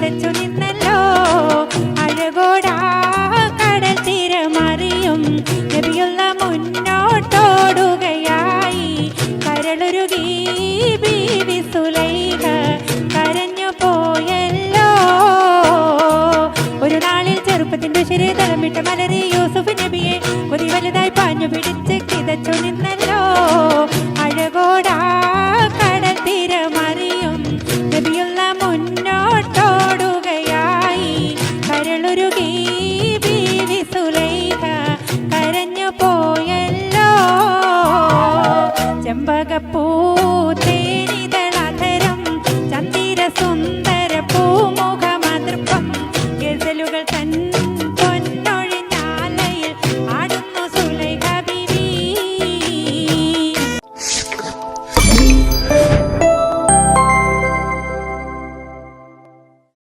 കിതച്ചു നിന്നല്ലോ. അഴകോടാ കടൽ തീരമറിയും നബിയുള്ള മുന്നോട്ടോടുകയായി. കരളുരുകി ബീവി സുലൈഖ കരഞ്ഞു പോയല്ലോ. ഒരു നാളിൽ ചെറുപ്പത്തിന്റെ ശരീരം തലമിട്ട മലറി യൂസുഫ് നബിയെ കൊതി വലുതായി പാഞ്ഞു പിടിച്ച് കിതച്ചു നിന്നല്ലോ.